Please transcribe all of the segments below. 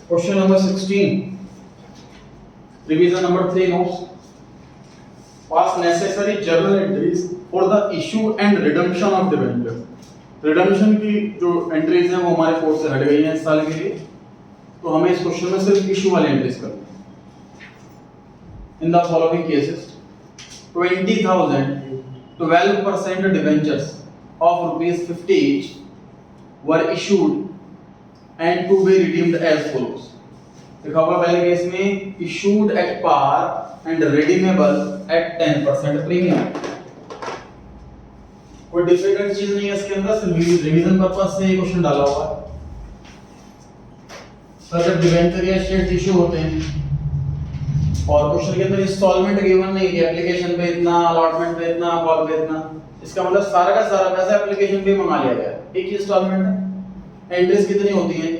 Question number 16. Revision number 3 notes. Pass necessary journal entries for the issue and redemption of debenture. Redemption की जो entries हैं वो हमारे course से हट गई हैं इस साल के लिए, तो हमें इस क्वेश्चन में सिर्फ इशू वाली एंट्रीज करनी है। In the following cases 20,000 12% debentures of ₹50 each were issued and to be redeemed as follows. देखा होगा पहले केस में issued at par and redeemable at 10% premium. कोई डिफिकल्ट चीज नहीं है इसके अंदर, सिर्फ रिवीजन पर्पस से ये क्वेश्चन डाला हुआ है। सर जब डिबेंचर या शेयर्स इशू होते हैं और क्वेश्चन के अंदर इंस्टॉलमेंट गिवन नहीं है, एप्लीकेशन पे इतना, अलॉटमेंट पे इतना, कॉल पे इतना, इसका मतलब सारा का सारा पैसा एप्लीकेशन पे मंगा लिया गया। एक ही इंस्टॉलमेंट है, एंट्रीज कितनी होती हैं?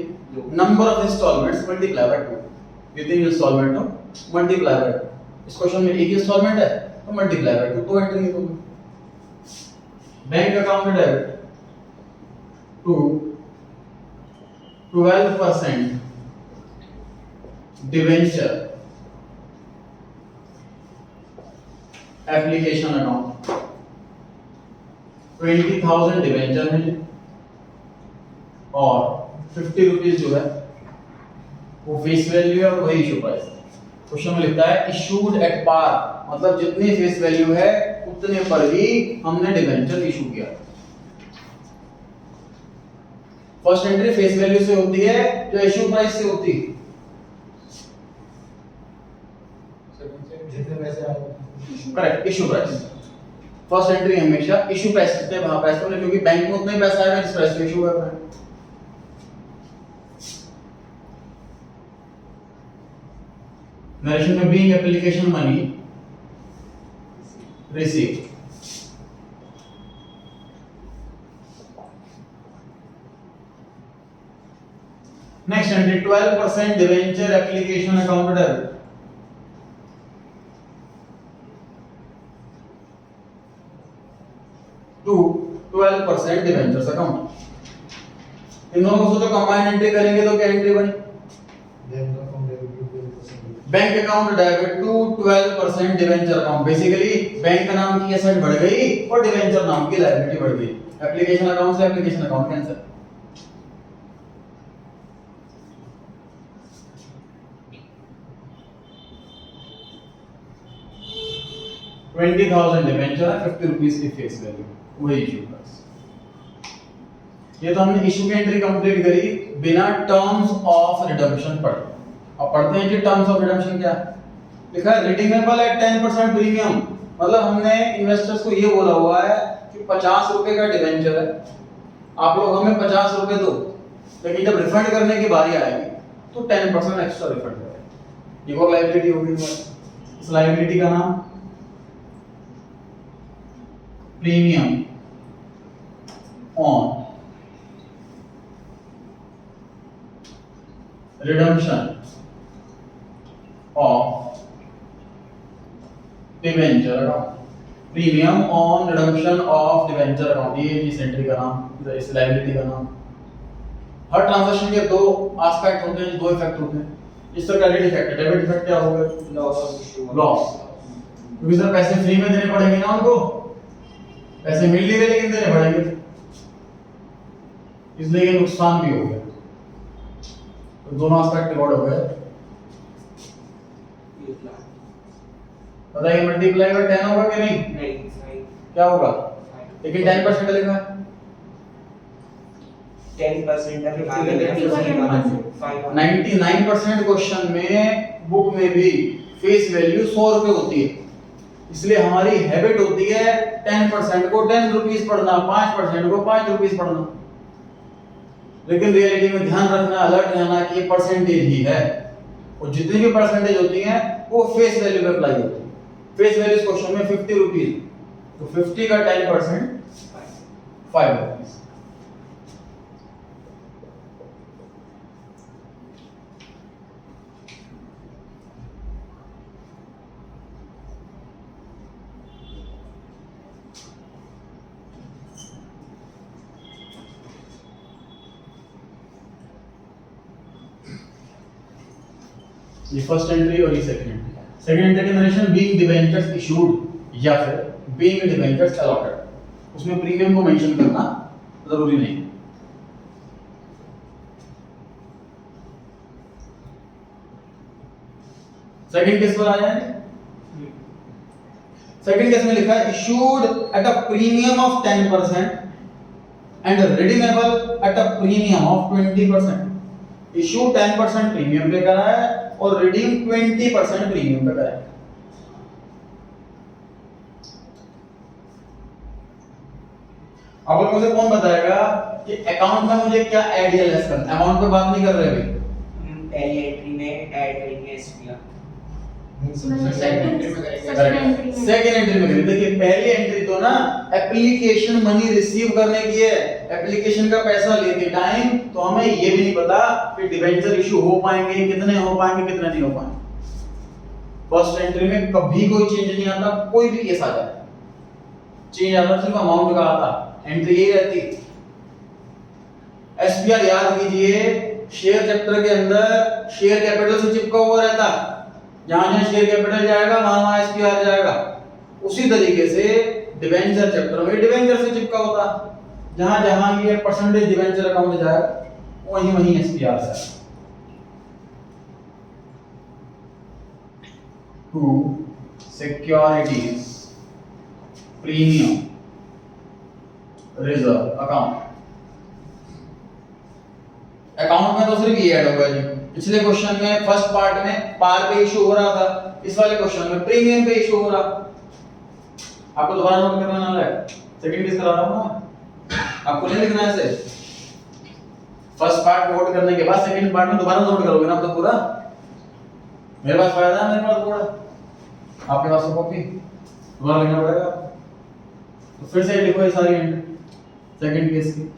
Number of instalments multiply by 2। कितनी इंस्टॉलमेंट हो मल्टीप्लाई बाय 2। इस क्वेश्चन में एक इंस्टॉलमेंट है तो मल्टीप्लाई बाय 2, तो एंट्री होगी। Bank account debit to 12% debenture application account 20,000 debenture है और 50 रुपीज जो है वो फेस वैल्यू है और वही इशू प्राइस है। क्वेश्चन में लिखता है इशूड एट पार, मतलब जितनी फेस वैल्यू है उतने पर ही हमने डिवेंचर इशू किया। फर्स्ट एंट्री फेस वैल्यू से होती है जो इशू प्राइस से होती है। Correct, issue price. First entry हमेशा इशू प्राइस कितने वहां प्राइस होने, क्योंकि बैंक में उतना ही पैसा आएगा जिस प्राइस पे इशू कर रहा है। नरेशन में being application money receive next entry 12% debenture application account debit to 12% debentures account. इन दोनों को सोचो कंबाइन एंट्री करेंगे तो क्या एंट्री बनी? Bank account debit to 12% debenture account. Basically bank का नाम की एसेट बढ़ गई और डिवेंचर नाम की लायबिलिटी बढ़ गई। एप्लीकेशन अकाउंट से एप्लीकेशन अकाउंट कैंसिल। $20,000 डिवेंचर है, 50 रुपीस की फेस वैल्यू, वही इशू प्राइस। ये तो हमने इशू की एंट्री कंप्लीट करी बिना टर्म्स ऑफ रिडम्पशन पढ़े। अब पढ़ते हैं कि टर्म्स ऑफ रिडम्पशन क्या है। लिखा है रिडीमेबल एट 10% प्रीमियम, मतलब हमने इन्वेस्टर्स को ये बोला हुआ है कि 50 रुपए का डिवेंचर है, आप लोग हमें 50 रुपए दो, लेकिन जब रिफंड करने की बारी आएगी तो 10% एक्स्ट्रा रिफंड करें। ये वो लायबिलिटी होगी। इस लायबिलिटी का नाम premium on redemption of debenture account. Premium on redemption of debenture account, ये इस एंट्री का नाम, इस लायबिलिटी का नाम। हर ट्रांजैक्शन के दो एस्पेक्ट होते हैं, दो इफेक्ट होते हैं। इसका क्रेडिट इफेक्ट है, डेबिट इफेक्ट क्या होगा? लॉस। क्योंकि सर पैसे फ्री में देने पड़ेंगे ना उनको, पैसे मिल नहीं रहे लेकिन देने पड़ेंगे, इसलिए ये नुकसान भी हो गया। तो दोनों एस्पेक्ट रिकॉर्ड हो गए। बताइए मल्टीप्लाई बाय 10 होगा कि नहीं? नहीं, क्या होगा? लेकिन 10% लिखा है। 10% 99% क्वेश्चन में बुक में भी फेस वैल्यू 100 रुपए होती है, इसलिए हमारी हैबिट होती है 10% को 10 रुपीस पढ़ना, 5% को 5 रुपीस पढ़ना। लेकिन रियलिटी में ध्यान रखना, अलर्ट रहना कि ये परसेंटेज ही है, और जितनी भी परसेंटेज होती हैं वो फेस वैल्यू पे अप्लाई होती है। फेस वैल्यू इस क्वेश्चन में 50 रुपीस, तो 50 का 10% 5 रुपीस। ये फर्स्ट एंट्री और ये सेकंड एंट्री। सेकंड एंट्री के नरेशन बीइंग डिबेंचर्स इशूड या फिर बीइंग डिबेंचर्स अलॉटेड, उसमें प्रीमियम को मेंशन करना जरूरी नहीं। सेकंड केस पर आ जाए। सेकंड केस में लिखा है issued at a premium of 10% and redeemable at a premium of 20%। Issue 10% premium पे करा है और रिडीम 20% प्रीमियम पे करा है। अब मुझे कौन बताएगा कि अकाउंट में मुझे क्या ऐड या लेस करना है? अमाउंट पे बात नहीं कर रहे अभी, पहली एंट्री में ऐड करेंगे एसपीआर, सेकंड एंट्री में करेंगे। देखिए पहली एंट्री तो ना एप्लीकेशन मनी रिसीव करने की है, एप्लीकेशन का पैसा लेके टाइम, तो हमें ये भी नहीं पता कि डिबेंचर इशू हो पाएंगे, कितने हो पाएंगे, कितने नहीं हो पाएंगे। फर्स्ट एंट्री में कभी कोई चेंज नहीं आता, कोई भी केस आ जाए चेंज आता सिर्फ अमाउंट का आता, एंट्री यही रहती। एसपीआर याद कीजिए, शेयर चैप्टर के अंदर शेयर कैपिटल से चिपका हुआ रहता, जहां जहां शेयर कैपिटल जाएगा वहां वहां एसपीआर जाएगा। उसी तरीके से डिबेंचर चैप्टर में डिबेंचर से चिपका होता, जहां जहां ये परसेंटेज डिबेंचर अकाउंट जाएगा वहीं वहीं एसपीआर जाएगा। To securities premium reserve account. Account में तो सिर्फ ये ऐड होगा जी। पिछले क्वेश्चन में फर्स्ट पार्ट में पार पे इशू हो रहा था, इस वाले क्वेश्चन में प्रीमियम पे इशू हो रहा। आपको दोबारा नोट करना ना है, सेकंड केस करा रहा हूं ना, आपको नहीं लिखना है ऐसे। फर्स्ट पार्ट नोट करने के बाद सेकंड पार्ट में दोबारा नोट करोगे ना आप तो पूरा। मेरे पास फायदा है, मेरे पास पूरा, आपके पास कॉपी दोबारा लिखना पड़ेगा। तो फिर से लिखो ये सारी एंट्री सेकंड केस की।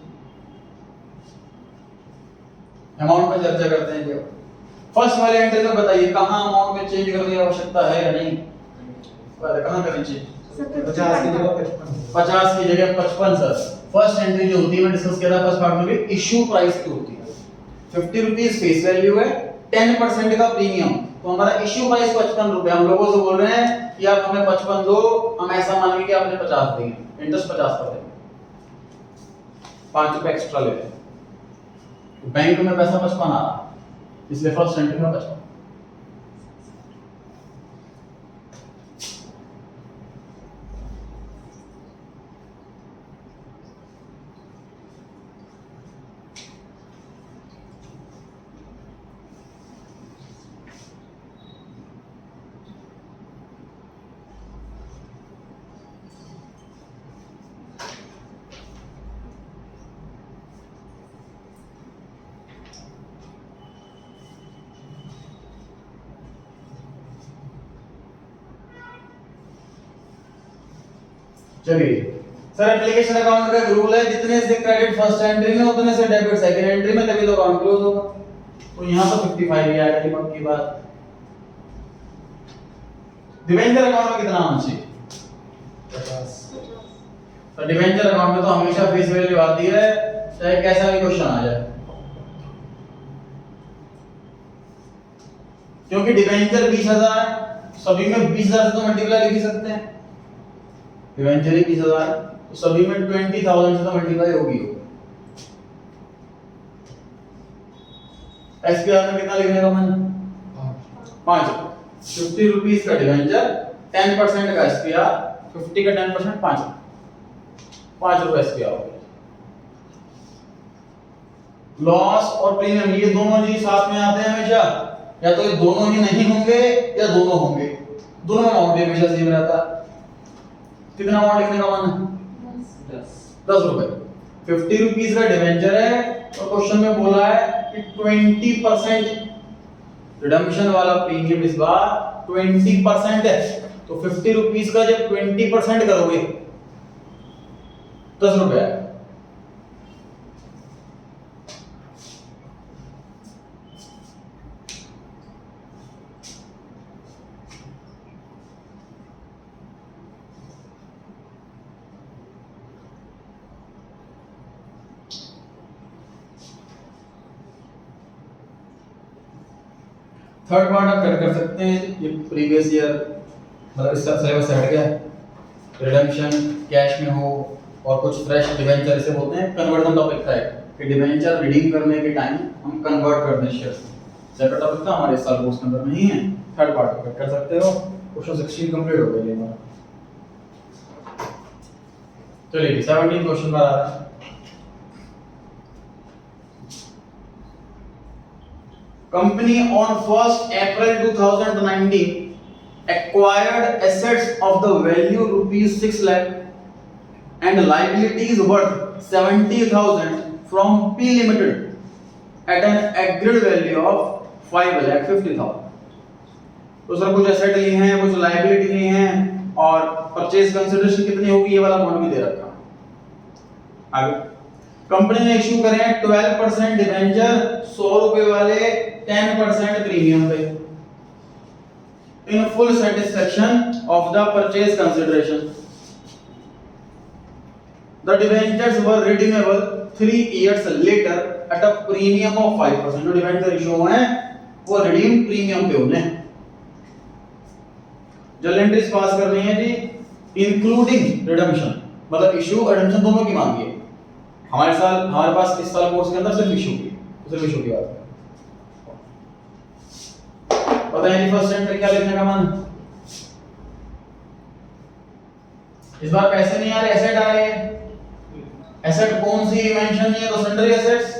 अमाउंट पे चर्चा करते हैं। जो फर्स्ट वाले एंट्री में बताइए कहां अमाउंट में चेंज करने की आवश्यकता है या नहीं? कहां करनी चाहिए? 50 की जगह 55, 50 की जगह 55 सर। फर्स्ट एंट्री जो होती है मैं डिस्कस किया था फर्स्ट पार्ट में भी, इशू प्राइस की होती है। 50 रुपीस फेस वैल्यू है, 10% का प्रीमियम, तो हमारा इशू प्राइस 55 रुपए। हम लोगों से बोल रहे हैं कि आप हमें 55 दो, हम ऐसा मान के आपने 50 देंगे, इंटरेस्ट 50 कर देंगे, 5 रुपए एक्स्ट्रा लेते हैं। बैंक में पैसा 55 आ रहा, इसलिए फर्स्ट एंट्री में 55। चलिए सर, एप्लीकेशन अकाउंट का रूल है जितने से क्रेडिट फर्स्ट एंट्री में उतने से डेबिट सेकंड एंट्री में, तभी तो अकाउंट क्लोज होगा। तो यहां तो 55 ही आएगा जी, पक्की बात। डिबेंचर अकाउंट में कितना आना चाहिए? 50। तो डिबेंचर अकाउंट में तो हमेशा फेस वैल्यू आती है, चाहे कैसा भी क्वेश्चन आ जाए, क्योंकि डिबेंचर 20,000 सभी में 20,000 से तो मल्टीप्लाई लिख ही सकते हैं। डिबेंचर ही 20,000 तो सभी में 20,000 से तो मल्टीप्लाई होगी। एसपीआर में कितना लिखने का मन? 5। 50 रुपीस का डिबेंचर, 10% का एसपीआर, 50 का 10% 5 रुपए एसपीआर हो गया। लॉस और प्रीमियम ये दोनों जी साथ में आते हैं हमेशा, या तो ये दोनों ही नहीं होंगे या दोनों होंगे, दोनों अमाउंट हमेशा सेम रहता है। कितना अमाउंट लिखने का मन है? 10 रुपए। 50 रुपीस का डिवेंचर है और क्वेश्चन में बोला है कि 20% रिडम्पशन वाला प्रीमियम इस बार 20% है। तो 50 रुपीस का जब 20% करोगे 10 रुपए। थर्ड पार्ट आप कट कर सकते हैं, ये प्रीवियस ईयर मतलब इसका सिलेबस हट गया, रिडेम्पशन कैश में हो और कुछ फ्रेश डिवेंचर इसे बोलते हैं, कन्वर्जन टॉपिक था एक कि डिवेंचर रिडीम करने के टाइम हम कन्वर्ट कर दें शेयर्स। सेपरेट टॉपिक था हमारे इस साल कोर्स के अंदर नहीं है, थर्ड पार्ट कट कर सकते हो। क्वेश्चन 16 कंप्लीट हो गया ये हमारा। चलिए 17 क्वेश्चन पर आ रहा है। Company on 1st April 2019 acquired assets of the value rupees 6 lakh and liabilities worth 70,000 from P Limited at an aggregate value of 5,50,000। तो सर कुछ एसेट लिए हैं, कुछ लायबिलिटी लिए हैं और परचेज कंसिडरेशन कितनी होगी ये वाला अमाउंट भी दे रखा। आगे कंपनी ने इशू करे हैं 12% डिबेंचर 100 रुपए वाले 10% प्रीमियम पे in full satisfaction of the purchase consideration. The debentures were redeemable 3 years later at a premium of 5%। जो डिबेंचर इशू हुए हैं वो रिडीम प्रीमियम पे होने। जर्नल एंट्रीज पास करनी है जी इंक्लूडिंग रिडेम्पशन, मतलब इशू और रिडेम्पशन दोनों की मांगी है। हमारे पास इस साल कोर्स के अंदर सिर्फ इशू की, सिर्फ इशू की बात है। पता है फर्स्ट एंट्री क्या लिखने का मन? इस बार पैसे नहीं आ रहे, एसेट आ रहे हैं। एसेट कौन सी मेंशन नहीं है तो sundry assets.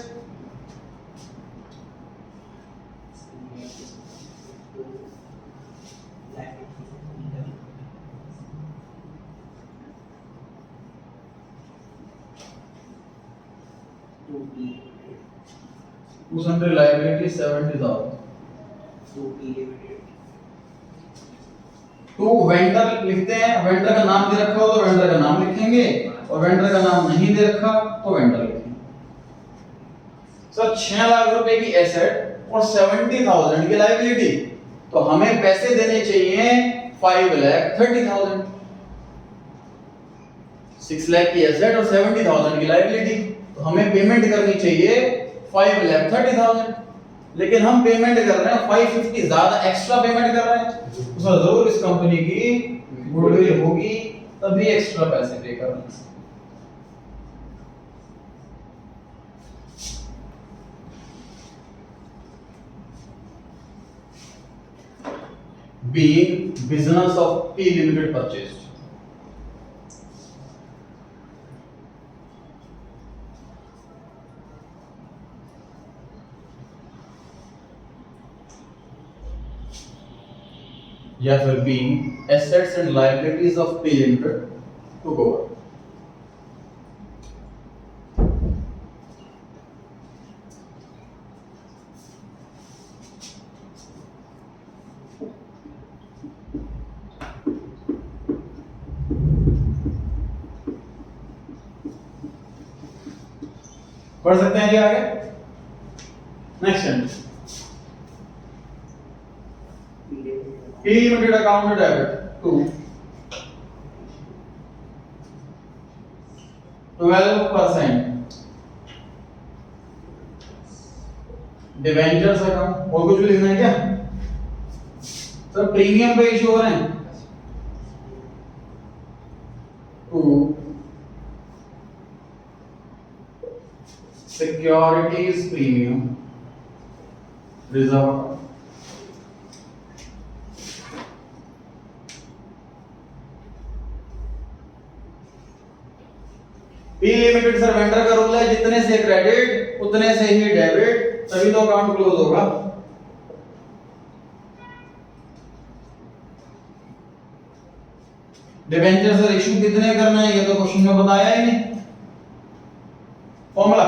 To sundry liability 70,000। तो वेंडर लिखते हैं, वेंडर का नाम दे रखा हो तो वेंडर का नाम लिखेंगे और वेंडर का नाम नहीं दे रखा तो वेंडर लिखेंगे। सर 6 लाख रुपए की एसेट और 70,000 की लायबिलिटी, तो हमें पैसे देने चाहिए 5,30,000। 6 लाख की एसेट और 70,000 की लायबिलिटी, तो हमें पेमेंट करनी चाहिए 5,30,000, लेकिन हम पेमेंट कर रहे हैं 550, ज्यादा एक्स्ट्रा पेमेंट कर रहे हैं। तो सर जरूर इस कंपनी की गुडविल होगी तभी एक्स्ट्रा पैसे पे कर रहे हैं। Being business of P Limited purchased, या फिर being assets and liabilities of P Limited took over। पढ़ सकते हैं जी आगे। Next sentence, P Limited account debit to 12% debentures account. और कुछ भी लिखना है क्या सर? प्रीमियम पे इशू हो रहे हैं to securities premium reserve. P limited sir vendor का रूल है जितने से क्रेडिट उतने से ही डेबिट, तभी तो अकाउंट क्लोज होगा। डिबेंचर सर इशू कितने करना है ये तो क्वेश्चन में बताया ही नहीं। फॉर्मूला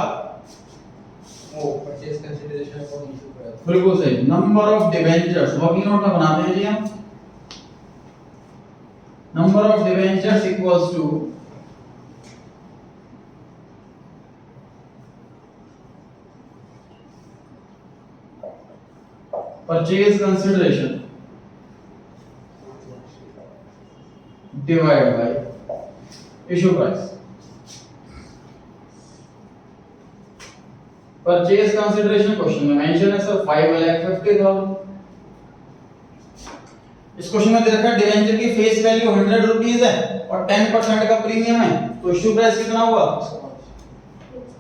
वो परचेज कंसीडरेशन को इशू करा। बिल्कुल सही, number of debentures working note में बनाते हैं जी हम। Number of debentures equals to purchase consideration divided by issue price। purchase consideration question में मेंशन है सर 5,50,000, इस क्वेश्चन में दे रखा है डिवेंचर की फेस वैल्यू 100 रुपीस है और 10% का प्रीमियम है, तो इश्यू प्राइस कितना हुआ?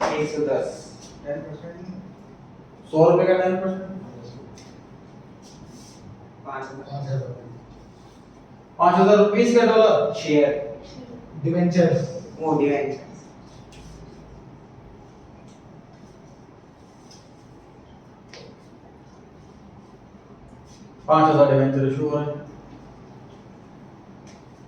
110 100 रुपए का 10%, 5000 5000 रुपीस का डॉलर शेयर डिवेंचर वो डिवेंचर 5000 डिवेंचर इशू हो रहे हैं,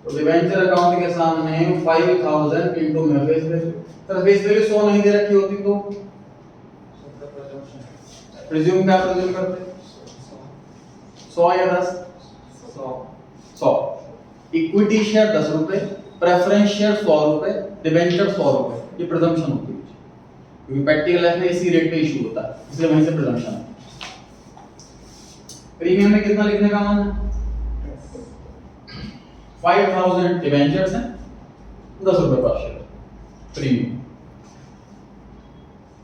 तो डिवेंचर अकाउंट के सामने 5000 इनटू में फेस वैल्यू, तो फेस वैल्यू 100 नहीं दे रखी होती तो प्रिज्यूम क्या प्रिज्यूम करते? 100 या 10? 100। इक्विटी शेयर 10 रुपए, प्रेफरेंस शेयर 100 रुपए, डिवेंचर 100 रुपए, ये प्रिजम्पशन होती है क्योंकि प्रैक्टिकल लाइफ में इसी रेट पे इशू होता है, इसलिए वहीं से प्रिजम्पशन है। प्रीमियम में कितना लिखने का मन है? 5000 डिवेंचर्स हैं, 10 रुपए पर शेयर प्रीमियम।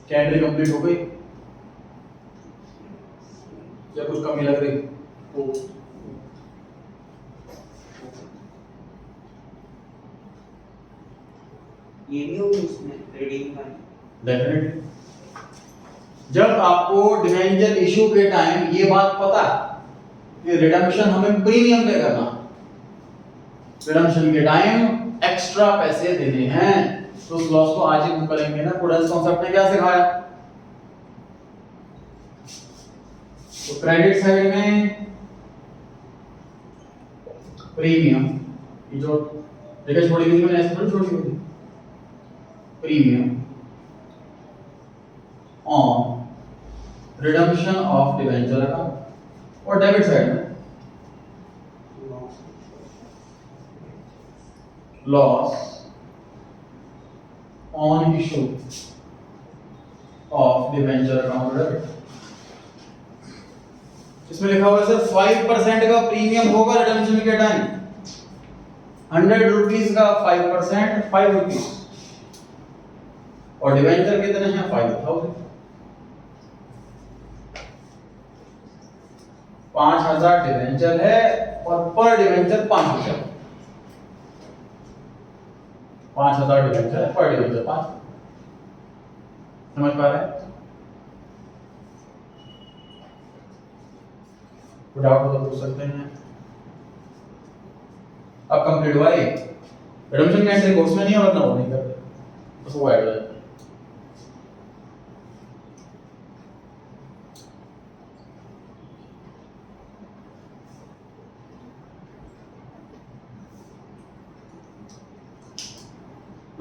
क्या एंट्री कंप्लीट हो गई या कुछ कमी लग रही? ये नहीं होगी उसमें ट्रेडिंग का डेफिनेटली जब आपको डिवेंचर इशू के टाइम ये बात पता कि रिडम्पशन हमें प्रीमियम पे करना, रिडम्पशन के टाइम एक्स्ट्रा पैसे देने हैं, तो उस लॉस को आज ही बुक करेंगे ना। प्रूडेंस कॉन्सेप्ट ने क्या सिखाया? तो क्रेडिट साइड में प्रीमियम, ये जो जगह छोड़ी हुई मैंने ऐसे थोड़ी छोड़ी हुई थी, premium on redemption of debenture account, और डेबिट साइड में loss on issue of debenture account debit. इसमें लिखा हुआ है सर 5% का प्रीमियम होगा रिडम्पशन के टाइम, 100 रुपीस का 5% 5 रुपीस, और डिवेंचर कितने हैं? 5000। 5000 डिवेंचर है और पर डिवेंचर 5000, 5000 डिवेंचर है, पर डिवेंचर 5। समझ पा रहे हैं? कोई डाउट हो तो पूछ सकते हैं। अब कंप्लीट हुआ ये रिडम्पशन का एंट्री कोर्स में नहीं है, वरना वो नहीं करते, बस वो ऐड हो जाता है।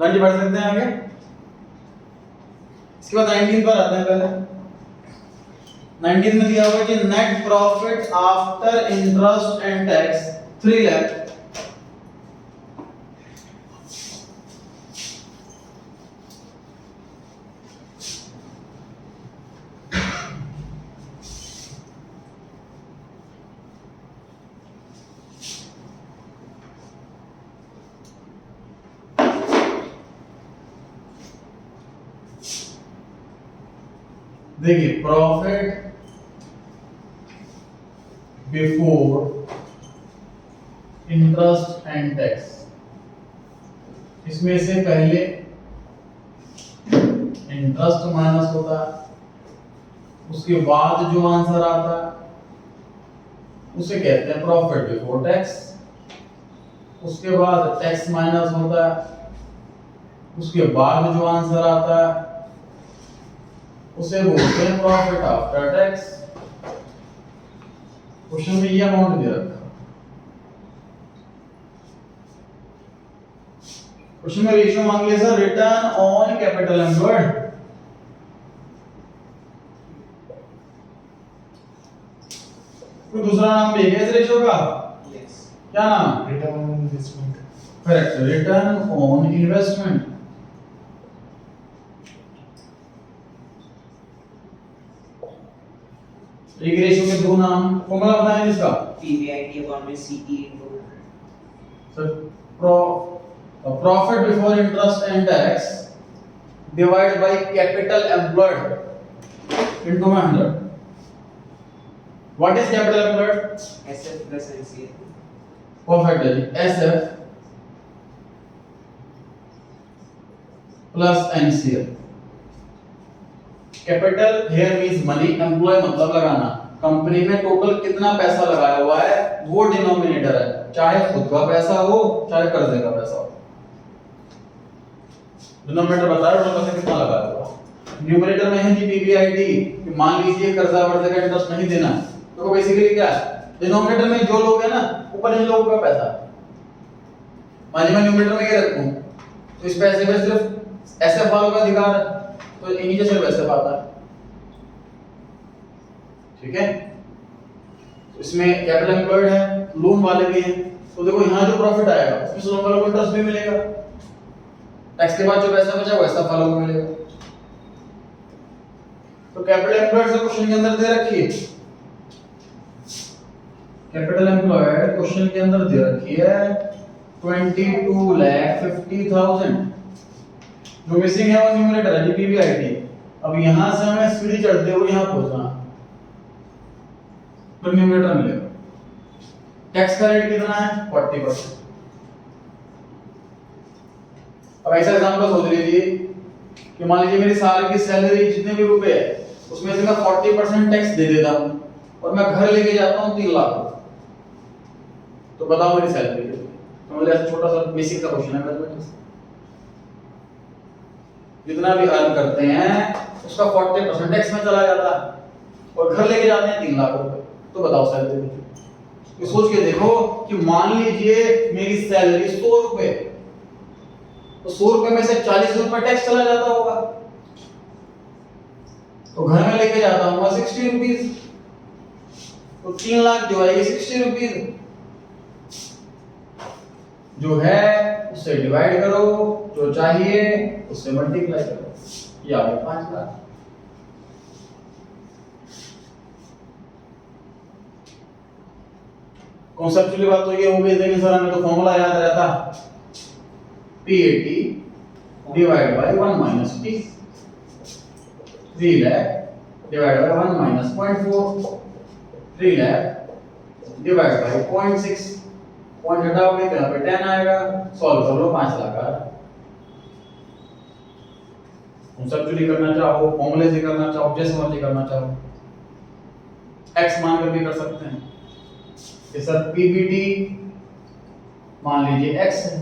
लंच बढ़ सकते हैं आगे। इसके बाद 19 पर आते हैं। पहले 19 में दिया हुआ है कि net profit after interest and tax 3 lakh. देखिए profit before interest and tax, इसमें से पहले इंटरेस्ट माइनस होता है, उसके बाद जो आंसर आता है उसे कहते हैं प्रॉफिट बिफोर टैक्स, उसके बाद टैक्स माइनस होता है, उसके बाद जो आंसर आता है उसे बोलते हैं प्रॉफिट आफ्टर टैक्स। क्वेश्चन में ये अमाउंट दे रखा है। क्वेश्चन में रेशियो मांग लिया sir return on capital employed. कोई दूसरा नाम भी है इस रेशियो का? यस क्या नाम? Return on investment. Correct, return on investment. एक रेशियो के दो नाम, फॉर्मूला बताएं इसका। पीबीआईटी अपॉन में CE into sir profit before interest and tax divide by capital employed into 100। What is capital employed? SF plus NCA perfect है जी। SF plus NCL। Capital here means money, employ मतलब लगाना, company में total कितना पैसा लगाया हुआ है वो डिनोमिनेटर है, चाहे खुद का पैसा हो चाहे कर्जे का पैसा हो। डिनोमिनेटर बता रहा है टोटल पैसा कितना लगाया हुआ। न्यूमरेटर में है जी PBIT, कि मान लीजिए कर्जा वर्जा का इंटरेस्ट नहीं देना, तो बेसिकली क्या है, डिनोमिनेटर में जो लोग है ना ऊपर इन लोगों का पैसा। मान लीजिए मैं न्यूमरेटर में ये रखूं तो इस पैसे में सिर्फ SF वालों का अधिकार है, तो इन्हीं से सिर्फ SF आता है, ठीक है। तो इसमें कैपिटल एम्प्लॉयड है, लोन वाले भी हैं, तो देखो यहाँ जो प्रॉफिट आएगा उसमें लोन वालों को इंटरेस्ट भी मिलेगा, टैक्स के बाद जो पैसा बचा वो SF वालों को मिलेगा। तो कैपिटल एम्प्लॉयड से क्वेश्चन के अंदर दे रखी है, कैपिटल एम्प्लॉयड क्वेश्चन के अंदर दे रखी है 22,50,000। जो मिसिंग है वो न्यूमरेटर है जी PBIT। अब यहां से हमें सीढ़ी चढ़ते हुए यहां पहुंचना, तो न्यूमरेटर मिलेगा। टैक्स का रेट कितना है 40%। अब ऐसा एग्जांपल सोच लीजिए कि मान लीजिए मेरी साल की सैलरी जितने भी रुपए है उसमें से मैं 40% टैक्स दे देता हूं और मैं घर लेके जाता हूं 3 लाख, तो बताओ मेरी सैलरी कितनी। तो मुझे ऐसा छोटा सा बेसिक सा क्वेश्चन है मैथमेटिक्स, जितना भी अर्न करते हैं उसका 40% टैक्स में चला जाता है और घर लेके जाते हैं 3 लाख रुपए, तो बताओ सैलरी कितनी। तो सोच के देखो कि मान लीजिए मेरी सैलरी 100 रुपए, तो 100 रुपए में से 40 रुपए टैक्स चला जाता होगा, तो घर में लेके जाता हूँ 60 रुपीज, तो 3 लाख डिवाइड 60 रुपीज जो है उससे डिवाइड करो, जो चाहिए उससे मल्टीप्लाई करो, ये आ गया 5 लाख। कॉन्सेप्चुअली बात तो ये हो गई थी सर हमें तो फॉर्मूला याद रहता, PAT divide by 1 minus T, 3 lakh divide by 1 minus 0.4, 3 lakh divide by 0.6, point हटाओगे तो यहाँ पे 10 आएगा, सॉल्व कर लो 5 लाख आ रहा है। कॉन्सेप्चुअली करना चाहो, फॉर्मूले से करना चाहो, जैसे मर्जी करना चाहो, x मान कर भी कर सकते हैं कि सर PBT मान लीजिए x है,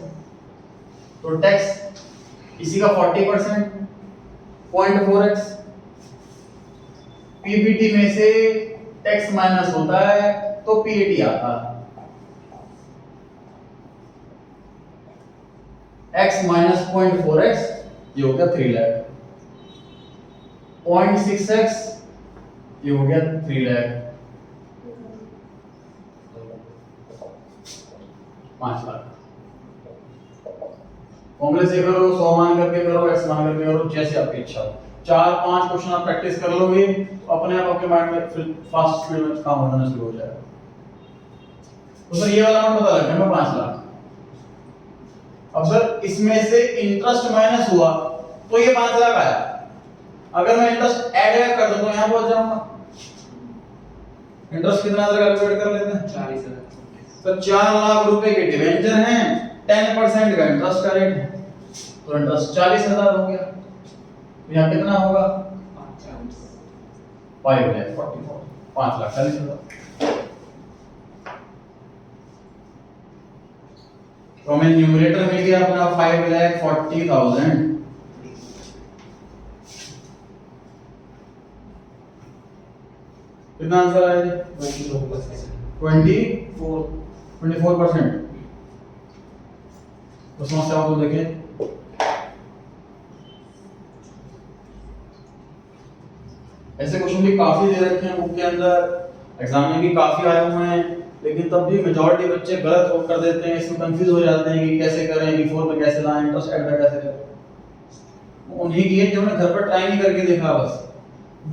तो टैक्स इसी का 40% 0.4x, PBT में से टैक्स माइनस होता है तो PAT आता है, x माइनस 0.4x ये हो गया 3 लाख, 0.6x ये हो गया 3 लाख, 5 लाख। फॉर्मूले से करो, 100 मान करके करो, x मान करके करो, जैसे आपकी इच्छा हो। 4-5 क्वेश्चन आप प्रैक्टिस कर लोगे तो अपने आप आपके माइंड में फिर फास्ट स्पीड में काम होना शुरू हो जाएगा। तो सर ये वाला अमाउंट बता रखा है 5 लाख। अब सर इसमें से इंटरेस्ट माइनस हुआ तो ये 5 लाख आया, अगर मैं इंटरेस्ट ऐड कर दूं तो यहां पहुंच जाऊंगा। इंटरेस्ट कितना कैलकुलेट कर लेते हैं 40,000। तो 4 लाख रुपए के डिवेंचर हैं, 10% का इंटरेस्ट का रेट है, तो इंटरेस्ट 40,000 हो गया। तो यहाँ कितना होगा 5 लाख 40,000। तो हमें न्यूमरेटर मिल गया अपना 5,40,000। कितना आंसर आया जी 24%। तो समस्या को देखें, ऐसे क्वेश्चन भी काफी दे रखे हैं बुक के अंदर, एग्जाम में भी काफी आए हुए हैं, लेकिन तब भी मेजॉरिटी बच्चे गलत वोट कर देते हैं, इसमें कंफ्यूज हो जाते हैं कि कैसे करें, बिफोर में कैसे लाएं, इंटरेस्ट ऐड में कैसे करें। उन्हीं की है जिन्होंने घर पर ट्राई नहीं करके देखा। बस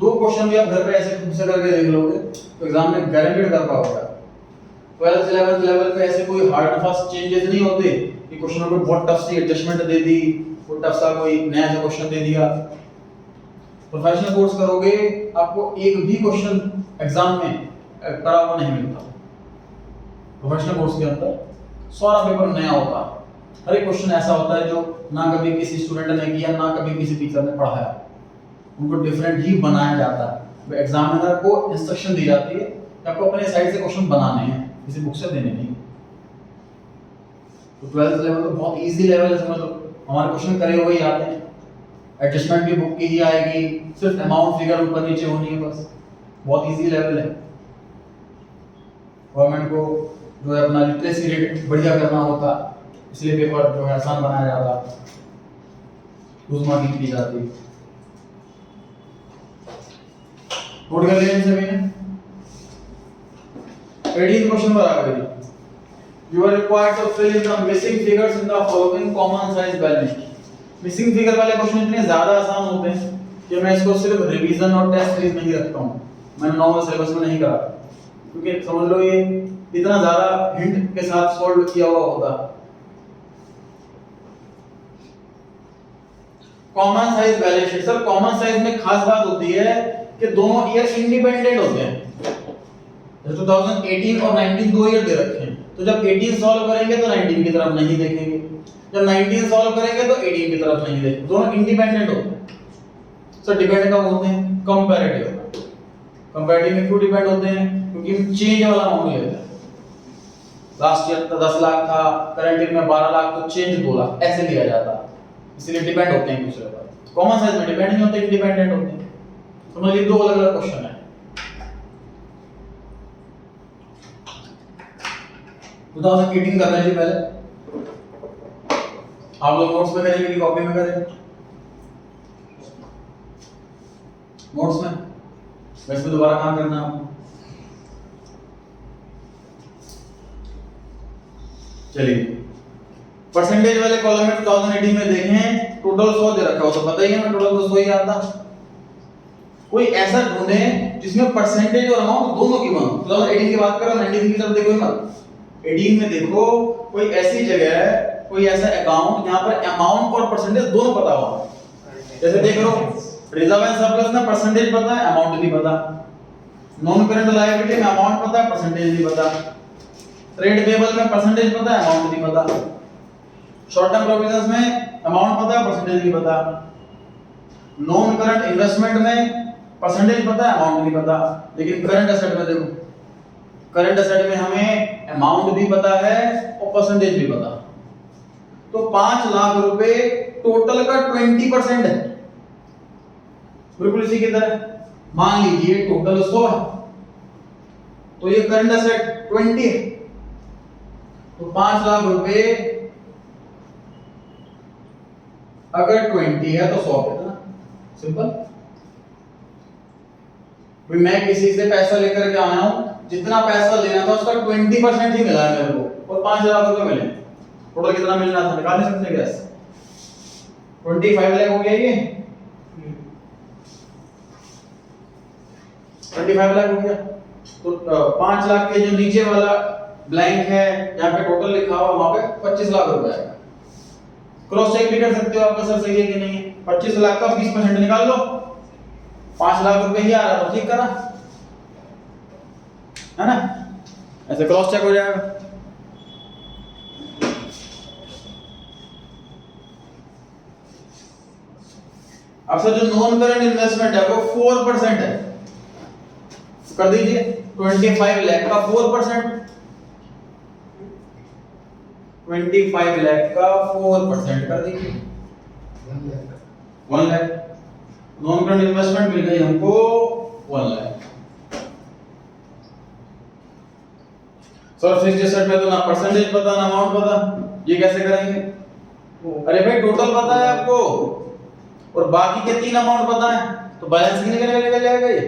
2 क्वेश्चन भी आप घर पे ऐसे खुद से करके देख लोगे तो एग्जाम में गारंटीड कर पाओगे। 12th 11th लेवल पे ऐसे कोई हार्ड एंड फास्ट चेंजेस नहीं होते कि क्वेश्चनों को बहुत टफ सी एडजस्टमेंट दे दी, कोई टफ सा कोई नया सा क्वेश्चन दे दिया। प्रोफेशनल कोर्स करोगे आपको एक भी क्वेश्चन एग्जाम में करा हुआ नहीं मिलता। प्रोफेशनल कोर्स के अंदर सारा पेपर नया होता है। हर एक क्वेश्चन ऐसा होता है जो ना कभी किसी स्टूडेंट ने किया, ना कभी किसी टीचर ने पढ़ाया, उनको डिफरेंट ही बनाया जाता है। एग्जामिनर को इंस्ट्रक्शन दी जाती है कि आपको अपने साइड से क्वेश्चन बनाने हैं, किसी बुक से देने नहीं। तो 12th लेवल तो बहुत इजी लेवल है, समझ लो। हमारे क्वेश्चन करे हुए ही आते हैं, एडजस्टमेंट भी बुक की ही आएगी, सिर्फ अमाउंट फिगर ऊपर नीचे होनी है बस। बहुत इजी लेवल है। गवर्नमेंट को जो है अपना लिटरेसी रेट बढ़िया करना होता, इसलिए पेपर जो है आसान बनाया जाता, लूज मार्किंग की जाती। नोट कर लिया सभी ने? 18 क्वेश्चन पर आ गए। You are required to fill in the missing figures in the following common size balance. Missing figure वाले क्वेश्चन इतने ज्यादा आसान होते हैं कि मैं इसको सिर्फ रिवीजन और टेस्ट सीरीज में ही रखता हूँ, मैंने नॉर्मल सिलेबस में नहीं करा, क्योंकि समझ लो ये इतना ज्यादा हिंट के साथ सॉल्व किया हुआ होता। Common size balance sheet. Sir common size में खास बात होती है कि दोनों ईयर इंडिपेंडेंट होते हैं। 2018 और 19 दो ईयर दे रखे हैं, तो जब 18 सॉल्व करेंगे तो 19 की तरफ नहीं देखेंगे, जब 19 सॉल्व करेंगे तो 18 की तरफ नहीं देखेंगे, दोनों इंडिपेंडेंट होते हैं। सर डिपेंड कब होते हैं? कंपैरेटिव। कंपैरेटिव में क्यों डिपेंड होते हैं? क्योंकि चेंज वाला अमाउंट लेते हैं। लास्ट ईयर तो 10 लाख था, करंट ईयर में 12 लाख, तो चेंज 2 लाख ऐसे लिया जाता, इसलिए डिपेंड होते हैं एक दूसरे पर। कॉमन साइज में डिपेंड नहीं होते, इंडिपेंडेंट होते हैं। समझिए दो अलग अलग क्वेश्चन है। तो 2018 करना है जी पहले। आप लोग नोट्स में करेंगे कि कॉपी में करेंगे? नोट्स में। वैसे दोबारा काम करना है आपको। चलिए परसेंटेज वाले कॉलम में 2018 में देखें, टोटल 100 दे रखा हो तो पता ही है ना, टोटल तो 100 ही आता। कोई ऐसा ढूंढे जिसमें परसेंटेज और अमाउंट दोनों की मान। 2018 की बात करो, 19 की तरफ देखो ही मत। 18 में देखो कोई ऐसी जगह है, कोई ऐसा अकाउंट जहां पर अमाउंट और परसेंटेज दोनों पता हो। जैसे देख लो रिजर्व एंड सरप्लस में परसेंटेज पता है, अमाउंट नहीं पता। नॉन करंट लायबिलिटी में अमाउंट पता है, परसेंटेज नहीं पता। ट्रेड पेबल में परसेंटेज पता है, अमाउंट नहीं पता। शॉर्ट टर्म प्रोविजंस में अमाउंट पता है, परसेंटेज नहीं पता। नॉन करंट इन्वेस्टमेंट में परसेंटेज पता है, अमाउंट नहीं पता। लेकिन करंट एसेट में देखो, करंट एसेट में हमें अमाउंट भी पता है और परसेंटेज भी पता। तो 5 लाख रुपए टोटल का 20% है, बिल्कुल इसी की तरह। मान लीजिए टोटल 100 है, तो ये करंट एसेट 20 है, तो 5 लाख रुपए अगर 20 है तो 100 कितना? सिंपल। भाई मैं किसी से पैसा लेकर के आया हूं, जितना पैसा लेना था उसका 20% ही मिला है मेरे को, और 5 लाख रुपए मिले। टोटल कितना मिलना था निकाल नहीं सकते गैस? 25 लाख हो गया ये, 25 लाख हो गया। तो 5 लाख के जो नीचे वाला ब्लैंक है जहां पे टोटल लिखा हुआ, वहां पे 25 लाख रुपए आएगा। क्रॉस चेक भी कर सकते हो आपका सर सही है कि नहीं है। 25 लाख का 20% निकाल लो, 5 लाख रुपए ही आ रहा, तो ठीक करा है ना? ऐसे क्रॉस चेक हो जाएगा। अब सर जो नॉन करंट इन्वेस्टमेंट है वो 4% है, तो कर दीजिए 25 लाख का 4%, 25 लाख का 4% कर दीजिए 1 लाख। नॉन करंट इन्वेस्टमेंट मिल गई हमको 1 लाख। सर फिक्स्ड एसेट में तो ना परसेंटेज पता ना अमाउंट पता, ये कैसे करेंगे? अरे भाई टोटल पता है आपको और बाकी के 3 अमाउंट पता है, तो बैलेंस कितने का निकल जाएगा ये?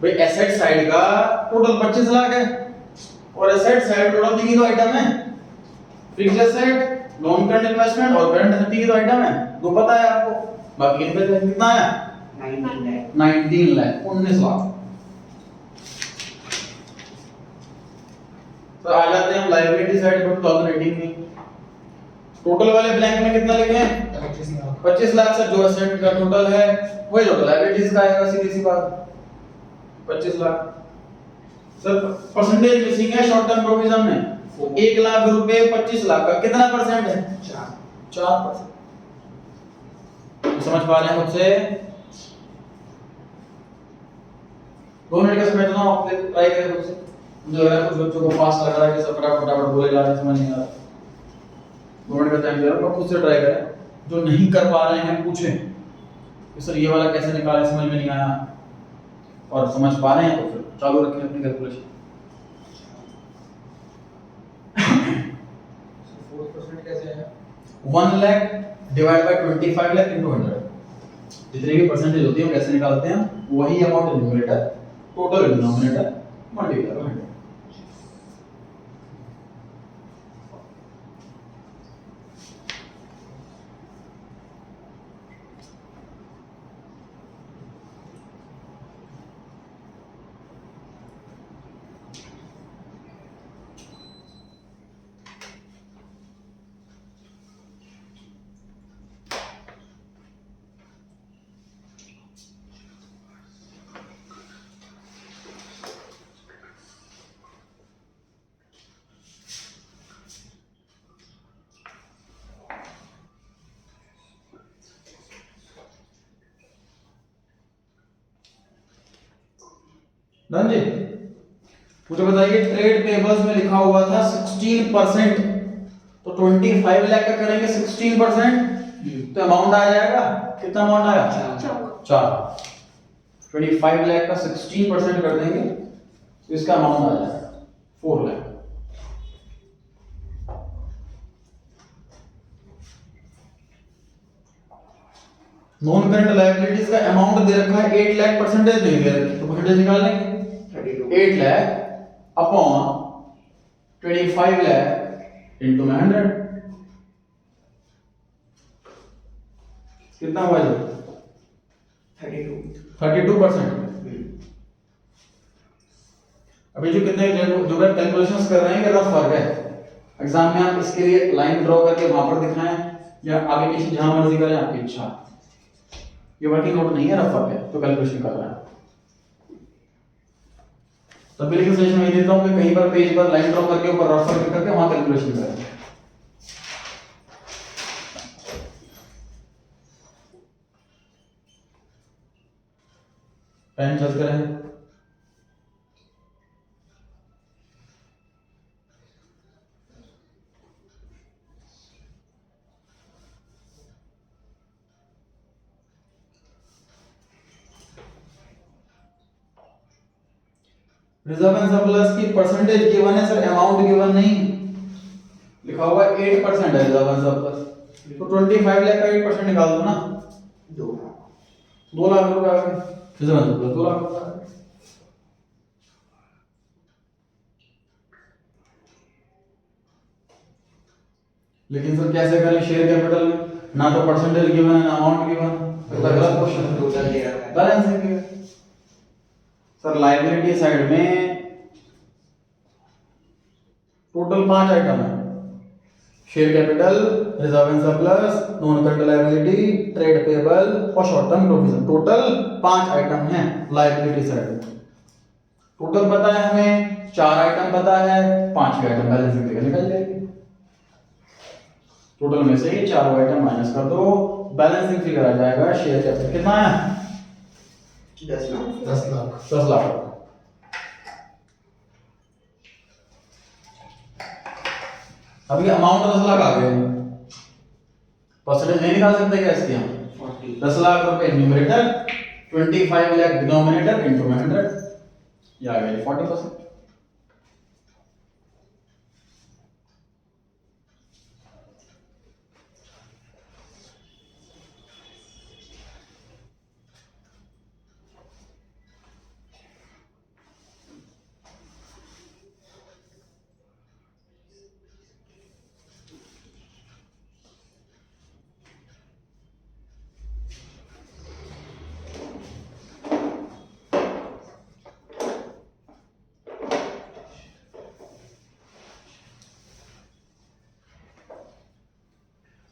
भाई एसेट साइड का टोटल 25 लाख है और एसेट साइड टोटल तीन तो आइटम है, fixed asset, non current investment और करंट एसेट, तीन तो आइटम है, दो पता है आपको। बाकी इनका कितना है? 19 लाख, 19 लाख। तो आ जाते हैं हम लायबिलिटी साइड पर 2018 में। टोटल वाले ब्लैंक में कितना लिखे हैं? 25 लाख से जो एसेट का टोटल है वही टोटल लायबिलिटीज का आएगा, सीधी सी बात 25 लाख। सर परसेंटेज मिसिंग है शॉर्ट टर्म प्रोविजन में, 1 लाख रुपए 25 लाख का कितना परसेंट है? 4%। समझ पा रहे हैं मुझसे? 2 मिनट का समय देता हूं, आप ट्राई करें खुद से। मुझे लग रहा है कुछ बच्चों को फास्ट लग रहा है कि सब फटाफट बोले जा रहे हैं, समझ नहीं आ रहा। 2 मिनट का टाइम दे रहा हूं, खुद से ट्राई करें। जो नहीं कर पा रहे हैं पूछें कि सर ये वाला कैसे निकालें, समझ में नहीं आया, और समझ पा रहे हैं तो फिर चालू रखें अपनी कैलकुलेशन। 4% कैसे है? 1 lakh divide bye 25 lakh into 100, जितने भी परसेंटेज होती है वो कैसे निकालते हैं, वही amount numerator, total denominator multiply by 100। Done जी। मुझे बताइए ट्रेड पेबल्स में लिखा हुआ था 16%, तो 25 लाख का करेंगे 16%, तो अमाउंट आ जाएगा कितना? अमाउंट आया 4। 25 लाख का 16% कर देंगे तो इसका अमाउंट आ जाएगा 4 लाख। नॉन करंट लायबिलिटीज का अमाउंट दे रखा है 8 लाख, परसेंटेज नहीं दे रखी, तो परसेंटेज निकाल लेंगे। 8 लाख अपॉन 25 लाख इनटू 100, कितना हुआ जी? 32%। अभी जो कितने जो कैलकुलेशंस कर रहे हैं कि रफ फर्क है, एग्जाम में आप इसके लिए लाइन ड्रॉ करके वहां पर दिखाएं या आगे पीछे जहां मर्जी करें, आपकी इच्छा। ये वर्किंग नोट नहीं है, रफ फर्क है, तो कैलकुलेशन कर रहे हैं। तब भी लेकिन सजेशन मैं देता हूं कि कहीं पर पेज पर लाइन ड्रॉ करके ऊपर रफ फर्क करके वहां कैलकुलेशन करें। पेन चल कर है। रिजर्व एंड सरप्लस की परसेंटेज गिवन है सर, अमाउंट गिवन नहीं। लिखा हुआ 8% है रिजर्व एंड सरप्लस, तो 25 लाख का 8% निकाल दो ना, 2 लाख रुपए आ गए। रिजर्व एंड सरप्लस 2 लाख रुपए आ गए। लेकिन सर कैसे करें शेयर कैपिटल में? ना तो परसेंटेज गिवन है ना अमाउंट गिवन, तो अगला क्वेश्चन टोटल दे रखा है। बैलेंसिंग है सर। लायबिलिटी साइड में टोटल 5 आइटम है, share capital, reserve and surplus, non current liability, trade payable और short term provision. Total 5 item हैं लायबिलिटी साइड में। टोटल पता है हमें, 4 आइटम पता है, 5 आइटम बैलेंसिंग फिगर निकल जाएगी। टोटल में से ये 4 आइटम माइनस कर दो, बैलेंसिंग फिगर आ जाएगा शेयर कैपिटल कितना है? 10 लाख। 10 लाख। अभी अमाउंट 10 लाख आ गए, परसेंटेज नहीं निकाल सकते क्या इसके हम? 10 लाख रुपए न्यूमरेटर, 25 लाख डिनोमिनेटर इनटू 100, ये आ गया 40%।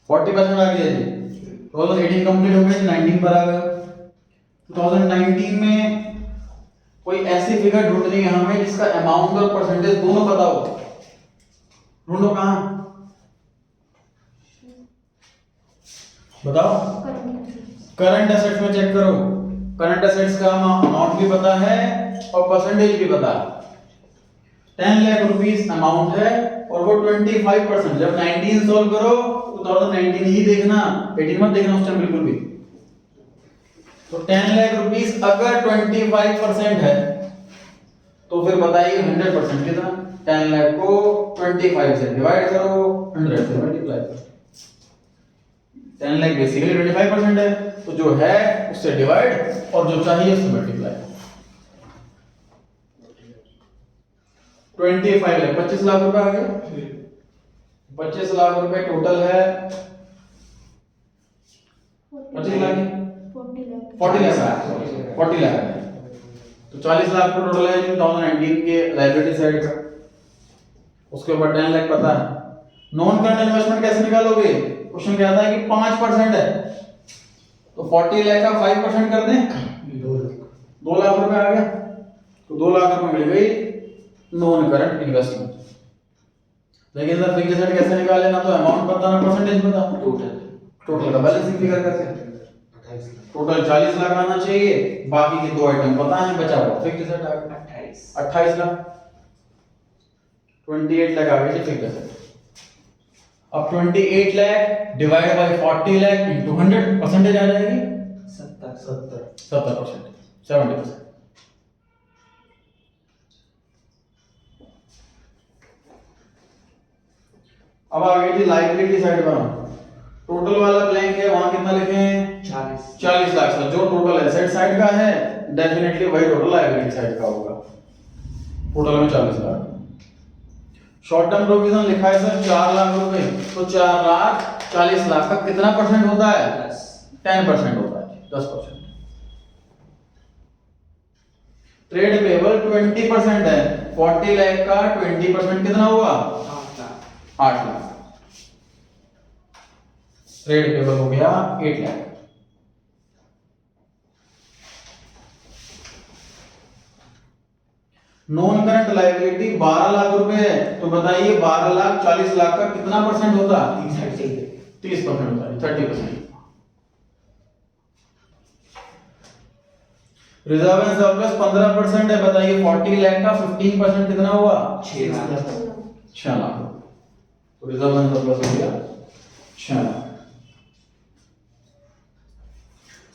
फोर्टी परसेंट आ गया जी। 2018 कंप्लीट हो गया, 19 पर आ गया। 2019 में कोई ऐसी फिगर ढूंढनी है हमें जिसका अमाउंट और परसेंटेज दोनों पता हो। ढूंढो कहाँ, बताओ। करंट एसेट्स में चेक करो, करंट एसेट्स का अमाउंट भी पता है और परसेंटेज भी पता है। 10 लाख रुपीस अमाउंट है और वो 25%। जब 19 सॉल्व करो 2019 ही देखना, 18 मत देखना उस टाइम बिल्कुल भी। तो 10 लाख रुपीस अगर 25% है तो फिर बताइए 100% कितना। 10 लाख को 25 से डिवाइड करो, 100 से मल्टीप्लाई करो। 10 लाख बेसिकली 25% है, तो जो है उससे डिवाइड और जो चाहिए उससे मल्टीप्लाई। 25 लाख 25 लाख रुपए आ गए। 25 लाख रुपए टोटल है, 25 लाख 40 लाख 40 लाख है। तो 40 लाख का टोटल है 2019 के लायबिलिटी साइड का। उसके ऊपर 10 लाख पता है। नॉन करंट इन्वेस्टमेंट कैसे निकालोगे? क्वेश्चन कहता है कि 5% है, तो 40 लाख का 5% कर दें, 2 लाख रुपए आ गया। तो 2 लाख रुपए मिल गई नॉन करंट इन्वेस्टमेंट। लेकिन सर फिक्स्ड एसेट कैसे निकाले? ना तो अमाउंट पता ना परसेंटेज पता। टोटल का बैलेंसिंग फिगर कैसे? टोटल 40 लाख आना चाहिए, बाकी के दो आइटम पता है, बचा हुआ फिक्स्ड एसेट आ गया 28 लाख। 28 लाख आ गए जी फिक्स्ड एसेट। अब 28 lakh divide by 40 lakh into 100, percentage आ जाएगी 70%, 70%। अब आ गई थी लायबिलिटी साइड पर। टोटल वाला ब्लैंक है, वहां कितना लिखें? 40 लाख। सर जो टोटल एसेट साइड का है डेफिनेटली वही टोटल लायबिलिटी साइड का होगा। टोटल में 40 लाख। शॉर्ट टर्म प्रोविजन लिखा है सर 4 लाख रुपए, तो 4 लाख 40 लाख का कितना परसेंट होता है? 10% होता है, 10%। ट्रेड पेबल 20% है, 40 लाख का 20% कितना हुआ? 8 लाख। ट्रेड पेबल हो गया 8 lakh. Non current liability 12 lakh रुपए है, तो बताइए 12 लाख 40 लाख का कितना परसेंट होता? 30% होता है, 30%। रिजर्व एंड सरप्लस 15% है, बताइए 40 लाख का 15% कितना हुआ? 6 लाख। तो रिजर्व एंड सरप्लस हो गया 6 लाख।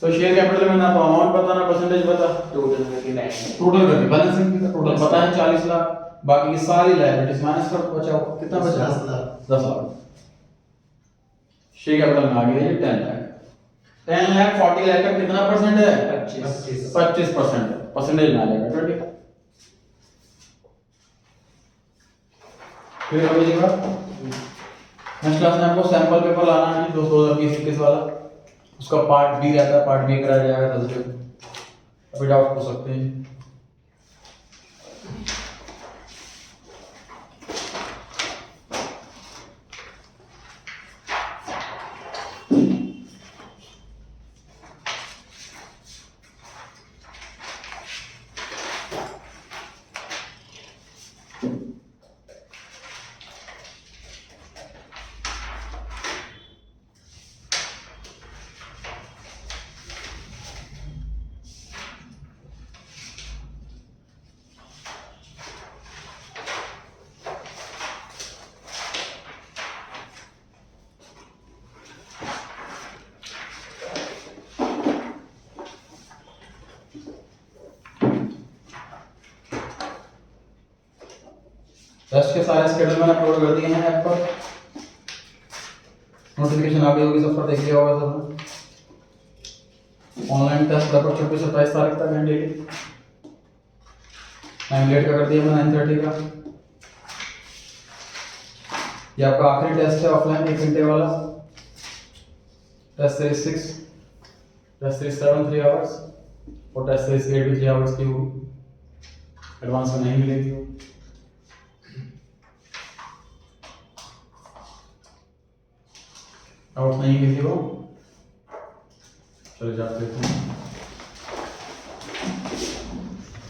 तो शेयर कैपिटल में ना तो अमाउंट पता ना परसेंटेज पता, टोटल करके बैलेंसिंग फिगर टोटल पता है 40 लाख, बाकी की सारी लायबिलिटीज माइनस कर बचा कितना बचा? 10 लाख। शेयर कैपिटल में आ गया ये 10 लाख। 10 लाख 40 लाख का कितना परसेंट है? 25% है, परसेंटेज में आ जाएगा 20। फिर अभी जी बात नेक्स्ट क्लास में आपको सैंपल पेपर लाना है 2020-21 वाला, उसका पार्ट बी रहता है, पार्ट बी कराया जाएगा थर्सडे। अभी डाउट पूछ सकते हैं। टेस्ट के सारे स्केड्यूल मैंने अपलोड कर दिए हैं ऐप पर, नोटिफिकेशन आ गई होगी, सब पर देख लिया होगा सब। ऑनलाइन टेस्ट लगभग 26 से 27 तारीख तक है डेली। टाइम लेट का कर दिया मैंने 9:30 का। ये आपका आखिरी टेस्ट है ऑफलाइन 1 घंटे वाला। Test series 6, test series 7 3 hours और टेस्ट सीरीज 8 भी 3 आवर्स की होगी। एडवांस में नहीं मिलेगी। डाउट नहीं किसी को? चले जाते हैं।